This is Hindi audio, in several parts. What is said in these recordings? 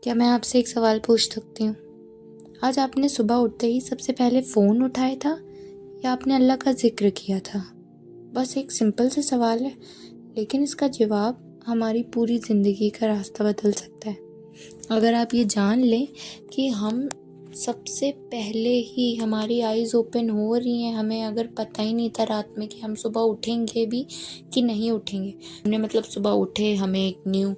क्या मैं आपसे एक सवाल पूछ सकती हूँ? आज आपने सुबह उठते ही सबसे पहले फ़ोन उठाया था या आपने अल्लाह का ज़िक्र किया था? बस एक सिंपल सा सवाल है, लेकिन इसका जवाब हमारी पूरी ज़िंदगी का रास्ता बदल सकता है। अगर आप ये जान लें कि हम सबसे पहले ही हमारी आइज़ ओपन हो रही हैं, हमें अगर पता ही नहीं था रात में कि हम सुबह उठेंगे भी कि नहीं उठेंगे। हमने मतलब सुबह उठे, हमें एक न्यू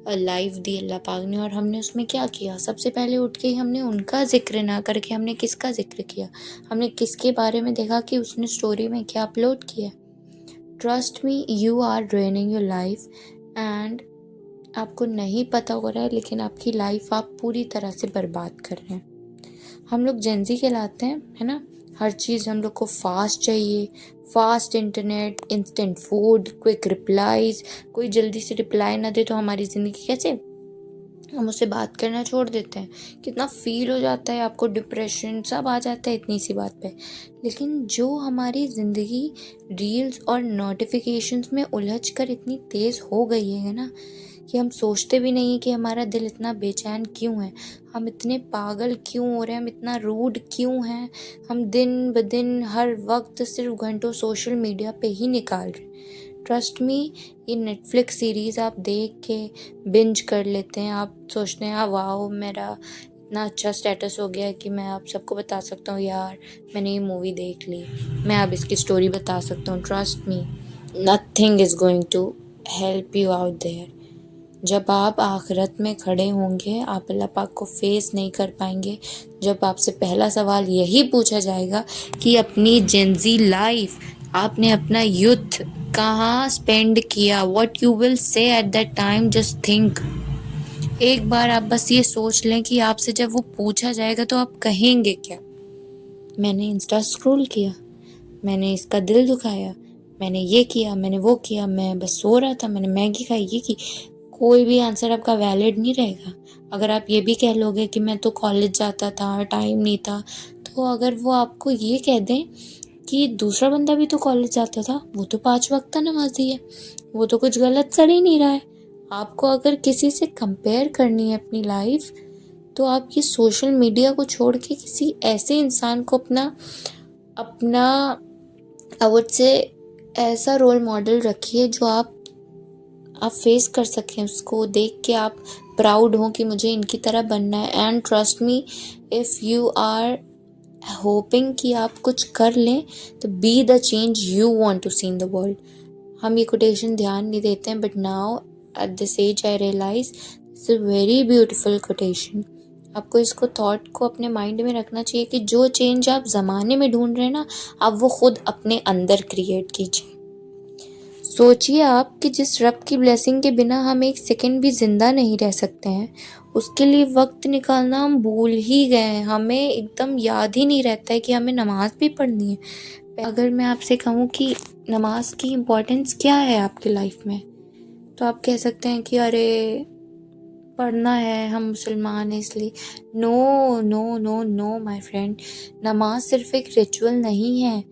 लाइफ दी अल्लाह पाक ने, और हमने उसमें क्या किया? सबसे पहले उठ के ही हमने उनका ज़िक्र ना करके हमने किसका ज़िक्र किया? हमने किसके बारे में देखा कि उसने स्टोरी में क्या अपलोड किया? Trust me, you are ruining your life and आपको नहीं पता हो रहा है, लेकिन आपकी लाइफ आप पूरी तरह से बर्बाद कर रहे हैं। हम लोग जेनजी कहलाते हैं, है ना? हर चीज़ हम लोग को फास्ट चाहिए, fast internet, instant food, quick replies. कोई जल्दी से रिप्लाई ना दे तो हमारी ज़िंदगी कैसे, हम उससे बात करना छोड़ देते हैं। कितना फील हो जाता है, आपको डिप्रेशन सब आ जाता है इतनी सी बात पे। लेकिन जो हमारी ज़िंदगी रील्स और नोटिफिकेशंस में उलझ कर इतनी तेज़ हो गई है ना, कि हम सोचते भी नहीं कि हमारा दिल इतना बेचैन क्यों है, हम इतने पागल क्यों हो रहे हैं, हम इतना रूड क्यों हैं, हम दिन ब दिन हर वक्त सिर्फ घंटों सोशल मीडिया पे ही निकाल रहे हैं। ट्रस्ट मी, ये नेटफ्लिक्स सीरीज़ आप देख के बिंज कर लेते हैं, आप सोचते हैं वाह मेरा इतना अच्छा स्टेटस हो गया है कि मैं आप सबको बता सकता हूँ यार मैंने ये मूवी देख ली, मैं अब इसकी स्टोरी बता सकता हूँ। Trust me, nothing is going to help you out there. जब आप आखिरत में खड़े होंगे, आप अल्लाह पाक को फेस नहीं कर पाएंगे। जब आपसे पहला सवाल यही पूछा जाएगा कि अपनी जेंजी लाइफ, आपने अपना यूथ कहाँ स्पेंड किया, what you will say at that time, just think. एक बार आप बस ये सोच लें कि आपसे जब वो पूछा जाएगा तो आप कहेंगे क्या? मैंने इंस्टा स्क्रॉल किया, मैंने इसका दिल दुखाया, मैंने ये किया, मैंने वो किया, मैं बस सो रहा था, मैंने मैगी खाई, ये की। कोई भी आंसर आपका वैलिड नहीं रहेगा। अगर आप ये भी कह लोगे कि मैं तो कॉलेज जाता था, टाइम नहीं था, तो अगर वो आपको ये कह दें कि दूसरा बंदा भी तो कॉलेज जाता था, वो तो 5 वक्त का नमाज़ी है, वो तो कुछ गलत कर ही नहीं रहा है। आपको अगर किसी से कंपेयर करनी है अपनी लाइफ, तो आप ये सोशल मीडिया को छोड़ के किसी ऐसे इंसान को अपना अपना आई वुड से ऐसा रोल मॉडल रखिए जो आप फेस कर सकें, उसको देख के आप प्राउड हो कि मुझे इनकी तरह बनना है। And trust me, if you are hoping कि आप कुछ कर लें, तो be the change you want to see in the world. हम ये कोटेशन ध्यान नहीं देते हैं, but now at this age I realize it's a very beautiful quotation. आपको इसको थॉट को अपने माइंड में रखना चाहिए कि जो चेंज आप ज़माने में ढूंढ रहे हैं ना, आप वो खुद अपने अंदर क्रिएट कीजिए। सोचिए आप कि जिस रब की ब्लेसिंग के बिना हम एक सेकंड भी ज़िंदा नहीं रह सकते हैं, उसके लिए वक्त निकालना हम भूल ही गए हैं। हमें एकदम याद ही नहीं रहता है कि हमें नमाज़ भी पढ़नी है। अगर मैं आपसे कहूँ कि नमाज की इम्पोर्टेंस क्या है आपकी लाइफ में, तो आप कह सकते हैं कि अरे पढ़ना है, हम मुसलमान हैं इसलिए। No no no no my friend, नमाज सिर्फ एक रिचुअल नहीं है,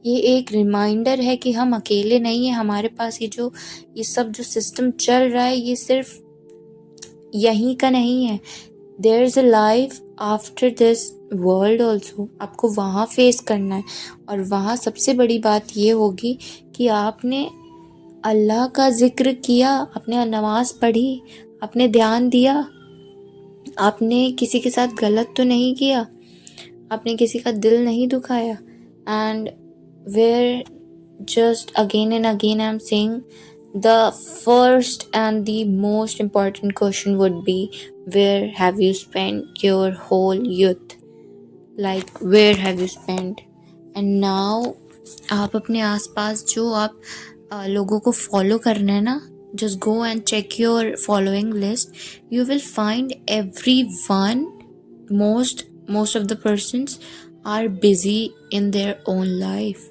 ये एक रिमाइंडर है कि हम अकेले नहीं हैं। हमारे पास ये सब जो सिस्टम चल रहा है, ये सिर्फ यहीं का नहीं है। There is a life after this world also. आपको वहाँ फेस करना है, और वहाँ सबसे बड़ी बात ये होगी कि आपने अल्लाह का ज़िक्र किया, आपने नमाज़ पढ़ी, आपने ध्यान दिया, आपने किसी के साथ गलत तो नहीं किया, आपने किसी का दिल नहीं दुखाया। And where just again and again I'm saying, the first and the most important question would be, where have you spent your whole youth? Like where have you spent? And now आप अपने आसपास जो आप लोगों को फॉलो कर रहे हैं ना, just go and check your following list. You will find everyone, most of the persons are busy in their own life,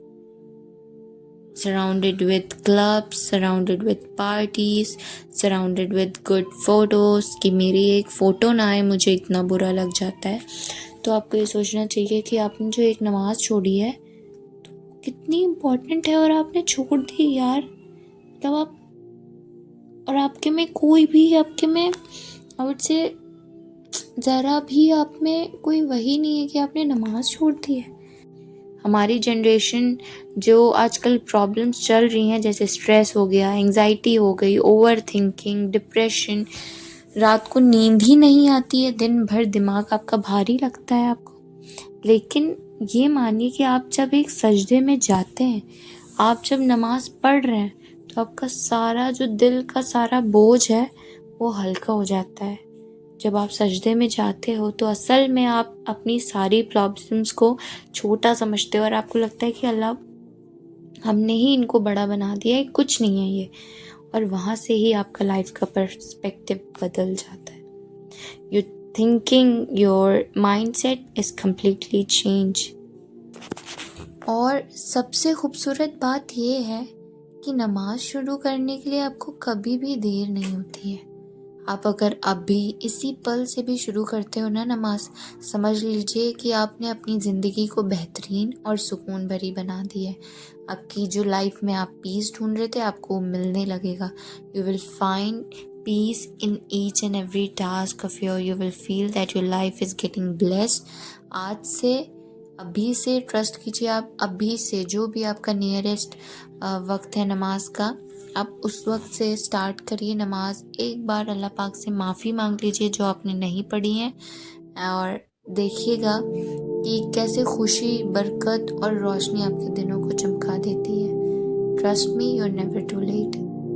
surrounded with clubs, surrounded with parties, surrounded with good photos। कि मेरी एक फ़ोटो ना आए मुझे इतना बुरा लग जाता है। तो आपको ये सोचना चाहिए कि आपने जो एक नमाज़ छोड़ी है तो कितनी इम्पोर्टेंट है, और आपने छोड़ दी यार। मतलब आप, और आपके में कोई भी, आपके में आई वुड से ज़रा भी आप में कोई वही नहीं है कि आपने नमाज़ छोड़ दी है। हमारी जनरेशन जो आजकल प्रॉब्लम्स चल रही हैं, जैसे स्ट्रेस हो गया, एंग्जाइटी हो गई, ओवरथिंकिंग, डिप्रेशन, रात को नींद ही नहीं आती है, दिन भर दिमाग आपका भारी लगता है आपको। लेकिन ये मानिए कि आप जब एक सजदे में जाते हैं, आप जब नमाज़ पढ़ रहे हैं, तो आपका सारा जो दिल का सारा बोझ है वो हल्का हो जाता है। जब आप सजदे में जाते हो तो असल में आप अपनी सारी प्रॉब्लम्स को छोटा समझते हो और आपको लगता है कि अल्लाह, हमने ही इनको बड़ा बना दिया है, कुछ नहीं है ये। और वहाँ से ही आपका लाइफ का पर्सपेक्टिव बदल जाता है। Your thinking, your mindset is completely change. और सबसे खूबसूरत बात ये है कि नमाज शुरू करने के लिए आपको कभी भी देर नहीं होती है। आप अगर अभी इसी पल से भी शुरू करते हो ना नमाज, समझ लीजिए कि आपने अपनी ज़िंदगी को बेहतरीन और सुकून भरी बना दी है। आपकी जो लाइफ में आप पीस ढूंढ रहे थे, आपको मिलने लगेगा। You will find peace in each and every task of your. You will feel that your life is getting blessed. आज से, अभी से ट्रस्ट कीजिए। आप अभी से जो भी आपका नियरेस्ट वक्त है नमाज का, आप उस वक्त से स्टार्ट करिए नमाज। एक बार अल्लाह पाक से माफ़ी मांग लीजिए जो आपने नहीं पढ़ी है, और देखिएगा कि कैसे खुशी, बरकत और रोशनी आपके दिनों को चमका देती है। Trust me, you are never too late.